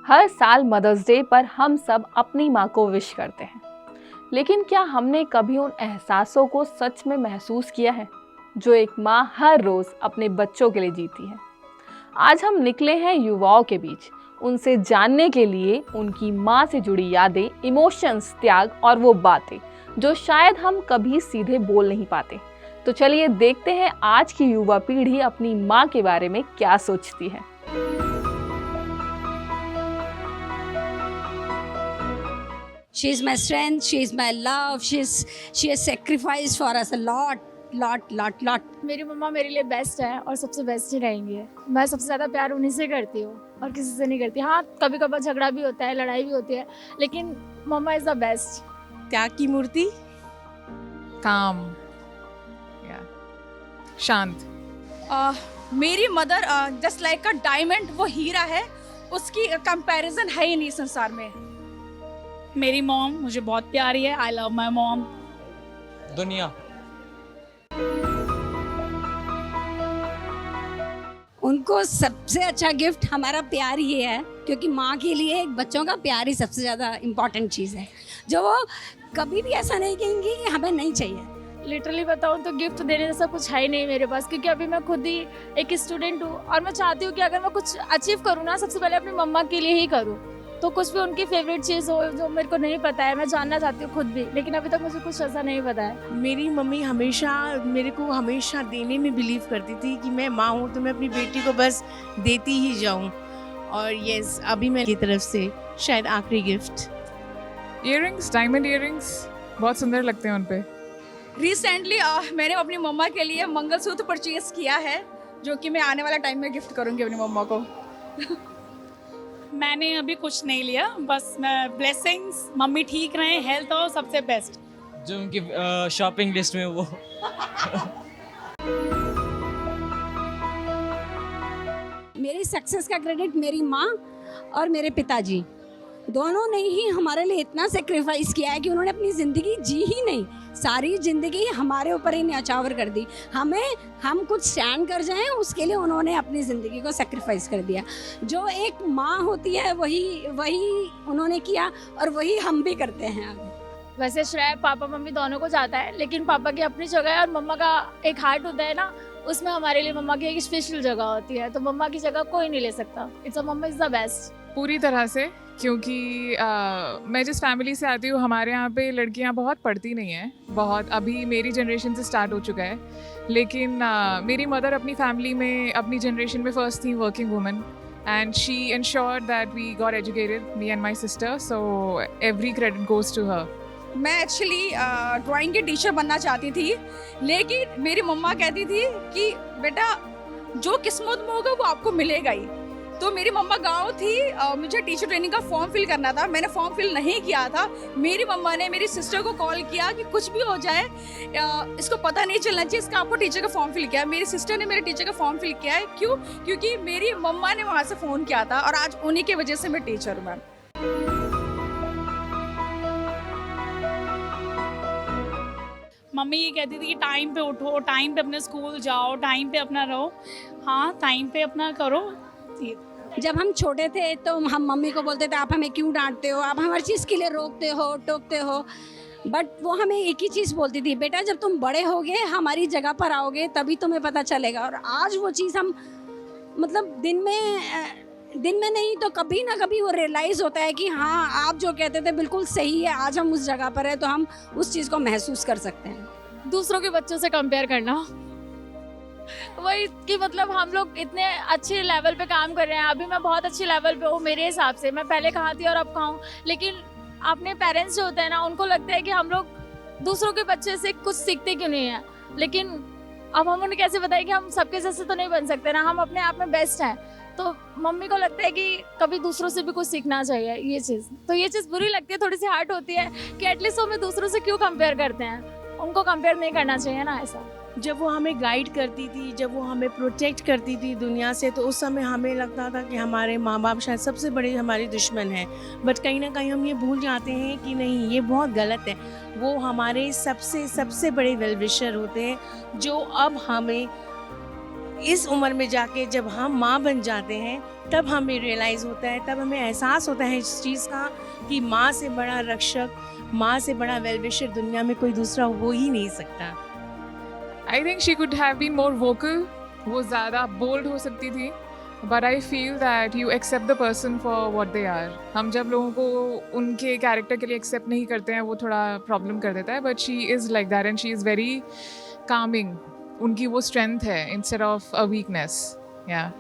हर साल mother's day पर हम सब अपनी माँ को विश करते हैं, लेकिन क्या हमने कभी उन एहसासों को सच में महसूस किया है जो एक माँ हर रोज़ अपने बच्चों के लिए जीती है। आज हम निकले हैं युवाओं के बीच, उनसे जानने के लिए उनकी माँ से जुड़ी यादें, इमोशंस, त्याग और वो बातें जो शायद हम कभी सीधे बोल नहीं पाते। तो चलिए देखते हैं आज की युवा पीढ़ी अपनी माँ के बारे में क्या सोचती है। She is my strength, she is my love, she has sacrificed for us a lot. मेरी मम्मा मेरे लिए बेस्ट है और सबसे बेस्ट ही रहेंगी। मैं सबसे ज़्यादा प्यार उन्हीं से करती हूँ और किसी से नहीं करती। हाँ, कभी कभार झगड़ा भी होता है, लड़ाई भी होती है, लेकिन मम्मा इज़ द बेस्ट। त्याग की मूर्ति, काम, शांत। मेरी mother just like a diamond, वो हीरा है, उसकी कंपैरिजन है ही नहीं संसार में। मेरी मॉम मुझे बहुत प्यारी है। I love my mom. दुनिया। उनको सबसे अच्छा गिफ्ट हमारा प्यार ही है, क्योंकि माँ के लिए एक बच्चों का प्यार ही सबसे ज़्यादा इम्पॉर्टेंट चीज़ है, जो वो कभी भी ऐसा नहीं कहेंगी कि हमें नहीं चाहिए। लिटरली बताऊँ तो गिफ्ट देने जैसा कुछ है ही नहीं मेरे पास, क्योंकि अभी मैं खुद ही एक स्टूडेंट हूँ और मैं चाहती हूँ कि अगर मैं कुछ अचीव करूँ ना, सबसे पहले अपनी मम्मा के लिए ही करूँ। तो कुछ भी उनकी फेवरेट चीज़ हो जो मेरे को नहीं पता है, मैं जानना चाहती हूँ खुद भी, लेकिन अभी तक मुझे कुछ ऐसा नहीं पता है। मेरी मम्मी हमेशा मेरे को हमेशा देने में बिलीव करती थी कि मैं माँ हूँ तो मैं अपनी बेटी को बस देती ही जाऊँ। और यस, अभी मेरी तरफ से शायद आखिरी गिफ्ट। इयररिंग्स, डायमंड इयररिंग्स बहुत सुंदर लगते हैं उन पे। रिसेंटली मैंने अपनी मम्मा के लिए मंगलसूत्र परचेज किया है, जो कि मैं आने वाला टाइम में गिफ्ट करूँगी अपनी मम्मा को। मैंने अभी कुछ नहीं लिया, बस मैं ब्लेसिंग्स, मम्मी ठीक रहे, हेल्थ हो, सबसे बेस्ट। जो उनकी शॉपिंग लिस्ट में वो मेरी सक्सेस का क्रेडिट मेरी माँ और मेरे पिताजी दोनों ने ही हमारे लिए इतना सेक्रीफाइस किया है कि उन्होंने अपनी ज़िंदगी जी ही नहीं, सारी ज़िंदगी हमारे ऊपर ही न्यौछावर कर दी। हम कुछ स्टैंड कर जाएं, उसके लिए उन्होंने अपनी ज़िंदगी को सेक्रीफाइस कर दिया। जो एक माँ होती है वही उन्होंने किया और वही हम भी करते हैं अभी। वैसे श्रेय पापा मम्मी दोनों को जाता है, लेकिन पापा की अपनी जगह है और मम्मा का एक हार्ट होता है ना, उसमें हमारे लिए मम्मा की एक स्पेशल जगह होती है। तो मम्मा की जगह कोई नहीं ले सकता। It's a mamma is the best. पूरी तरह से, क्योंकि मैं जिस फैमिली से आती हूँ, हमारे यहाँ पे लड़कियाँ बहुत पढ़ती नहीं हैं, बहुत। अभी मेरी जनरेशन से स्टार्ट हो चुका है, लेकिन मेरी मदर अपनी फैमिली में, अपनी जनरेशन में फर्स्ट थी working woman, and she ensured that we got educated, me and my sister, so every credit goes to her. मैं एक्चुअली ड्राइंग की टीचर बनना चाहती थी, लेकिन मेरी मम्मा कहती थी कि बेटा जो किस्मत में होगा वो आपको मिलेगा ही। तो मेरी मम्मा गाँव थी, मुझे टीचर ट्रेनिंग का फॉर्म फिल करना था, मैंने फॉर्म फिल नहीं किया था। मेरी मम्मा ने मेरी सिस्टर को कॉल किया कि कुछ भी हो जाए, इसको पता नहीं चलना चाहिए, इसका आपको टीचर का फॉर्म फिल किया। मेरी सिस्टर ने मेरे टीचर का फॉर्म फिल किया है। क्यों? क्योंकि मेरी मम्मा ने वहाँ से फ़ोन किया था और आज उन्हीं की वजह से मैं टीचर हूँ मैम। मम्मी ये कहती थी कि टाइम पे उठो, टाइम पे अपने स्कूल जाओ, टाइम पे अपना रहो। हाँ, टाइम पे अपना करो। जब हम छोटे थे तो हम मम्मी को बोलते थे आप हमें क्यों डांटते हो, आप हर चीज़ के लिए रोकते हो, टोकते हो, बट वो हमें एक ही चीज़ बोलती थी, बेटा जब तुम बड़े होगे, हमारी जगह पर आओगे, तभी तुम्हें पता चलेगा। और आज वो चीज़ हम मतलब दिन में नहीं तो कभी ना कभी वो रियलाइज़ होता है कि हाँ, आप जो कहते थे बिल्कुल सही है, आज हम उस जगह पर है तो हम उस चीज़ को महसूस कर सकते हैं। दूसरों के बच्चों से कंपेयर करना, वही कि मतलब हम लोग इतने अच्छे लेवल पे काम कर रहे हैं। अभी मैं बहुत अच्छे लेवल पे हूँ मेरे हिसाब से, मैं पहले कहाँ थी और अब कहाँ हूँ, लेकिन अपने पेरेंट्स जो होते हैं ना, उनको लगता है कि हम लोग दूसरों के बच्चे से कुछ सीखते क्यों नहीं है। लेकिन अब हम उन्हें कैसे बताएं कि हम सबके जैसे तो नहीं बन सकते ना, हम अपने आप में बेस्ट हैं। तो मम्मी को लगता है कि कभी दूसरों से भी कुछ सीखना चाहिए। ये चीज़ बुरी लगती है, थोड़ी सी हार्ट होती है कि एटलीस्ट हमें दूसरों से क्यों कंपेयर करते हैं। उनको कंपेयर नहीं करना चाहिए ना ऐसा। जब वो हमें गाइड करती थी, जब वो हमें प्रोटेक्ट करती थी दुनिया से, तो उस समय हमें लगता था कि हमारे माँ बाप शायद सबसे बड़े हमारे दुश्मन हैं। बट कहीं ना कहीं हम ये भूल जाते हैं कि नहीं, ये बहुत गलत है। वो हमारे सबसे बड़े वेल विशर होते हैं, जो अब हमें इस उम्र में जाके जब हम माँ बन जाते हैं तब हमें रियलाइज़ होता है, तब हमें एहसास होता है इस चीज़ का कि माँ से बड़ा रक्षक, माँ से बड़ा वेलविशर दुनिया में कोई दूसरा हो ही नहीं सकता। I think she could have been more vocal, वो ज़्यादा बोल्ड हो सकती थी, but I feel that you accept the person for what they are. हम जब लोगों को उनके कैरेक्टर के लिए एक्सेप्ट नहीं करते हैं वो थोड़ा प्रॉब्लम कर देता है, but she is like that and she is very Kameng. उनकी वो स्ट्रेंथ है इंस्टेड ऑफ अ वीकनेस। या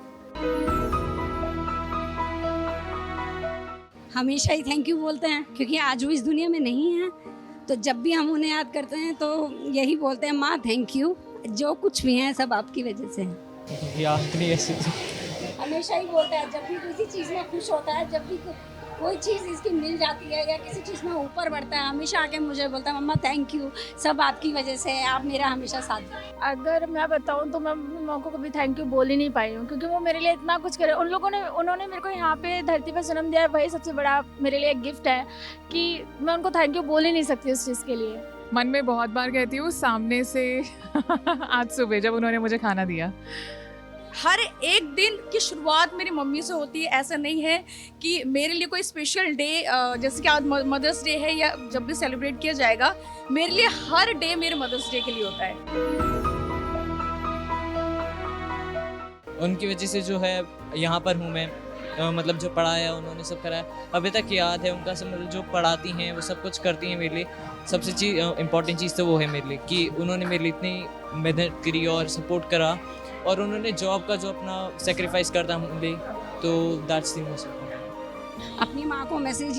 हमेशा ही थैंक यू बोलते हैं, क्योंकि आज वो इस दुनिया में नहीं है। तो जब भी हम उन्हें याद करते हैं तो यही बोलते हैं, माँ थैंक यू, जो कुछ भी है सब आपकी वजह से है। याद नहीं ऐसे तो। हमेशा ही बोलता है, जब भी किसी चीज़ में खुश होता है, जब भी कोई चीज़ इसकी मिल जाती है या किसी चीज़ में ऊपर बढ़ता है, हमेशा आके मुझे बोलता है, मम्मा थैंक यू, सब आपकी वजह से है, आप मेरा हमेशा साथ दो। अगर मैं बताऊं तो मैं अपनी माँ को कभी थैंक यू बोल ही नहीं पाई हूँ, क्योंकि वो मेरे लिए इतना कुछ करे। उन्होंने मेरे को यहाँ पे धरती पर जन्म दिया है, वही सबसे बड़ा मेरे लिए एक गिफ्ट है कि मैं उनको थैंक यू बोल ही नहीं सकती उस चीज़ के लिए। मन में बहुत बार कहती हूँ, सामने से आज सुबह जब उन्होंने मुझे खाना दिया। हर एक दिन की शुरुआत मेरी मम्मी से होती है। ऐसा नहीं है कि मेरे लिए कोई स्पेशल डे, जैसे कि आज मदर्स डे है या जब भी सेलिब्रेट किया जाएगा, मेरे लिए हर डे मेरे मदर्स डे के लिए होता है। उनकी वजह से जो है यहाँ पर हूँ मैं, मतलब जो पढ़ाया उन्होंने सब कराया, अभी तक याद है उनका सब। मतलब जो पढ़ाती हैं वो सब कुछ करती हैं मेरे लिए। सबसे इम्पॉर्टेंट चीज़ तो वो है मेरे लिए कि उन्होंने मेरे लिए इतनी मेहनत करी और सपोर्ट करा, और उन्होंने जॉब का जो अपना सेक्रीफाइस करता मुझे, तो दैट्स द मोस्ट इम्पोर्टेंट। अपनी माँ को मैसेज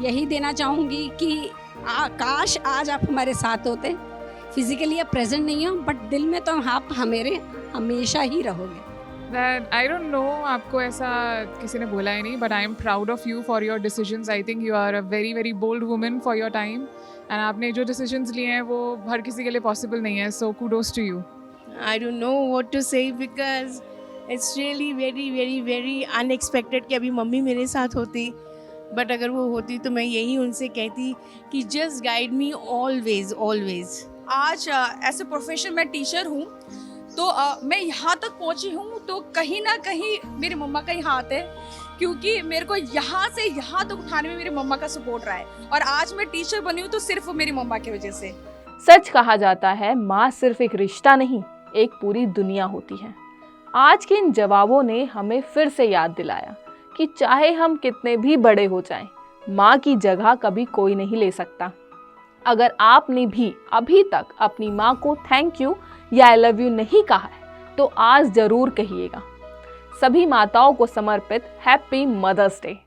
यही देना चाहूँगी कि काश आज आप हमारे साथ होते। फिजिकली आप प्रेजेंट नहीं हो, बट दिल में तो आप हमारे हमेशा ही रहोगे। That I don't know, आपको ऐसा किसी ने बोला ही नहीं, but I am proud of you for your decisions. I think you are a very very bold woman for your time, and आपने जो decisions लिए हैं वो हर किसी के लिए possible नहीं है, so kudos to you. I don't know what to say because it's really very very very unexpected कि अभी मम्मी मेरे साथ होती, बट अगर वो होती तो मैं यही उनसे कहती कि just guide me always always। आज ऐसे प्रोफेशन में टीचर हूँ, तो मैं यहाँ तक पहुँची हूँ तो कहीं ना कहीं मेरी मम्मा का ही हाथ है, क्योंकि मेरे को यहाँ से यहाँ तक उठाने में मेरी मम्मा का सपोर्ट रहा है। और आज मैं टीचर बनी हूँ तो सिर्फ मेरी मम्मा की वजह से। सच कहा जाता है, माँ सिर्फ एक रिश्ता नहीं, एक पूरी दुनिया होती है। आज के इन जवाबों ने हमें फिर से याद दिलाया कि चाहे हम कितने भी बड़े हो जाएं, माँ की जगह कभी कोई नहीं ले सकता। अगर आपने भी अभी तक अपनी माँ को थैंक यू या आई लव यू नहीं कहा है तो आज जरूर कहिएगा। सभी माताओं को समर्पित हैप्पी मदर्स डे।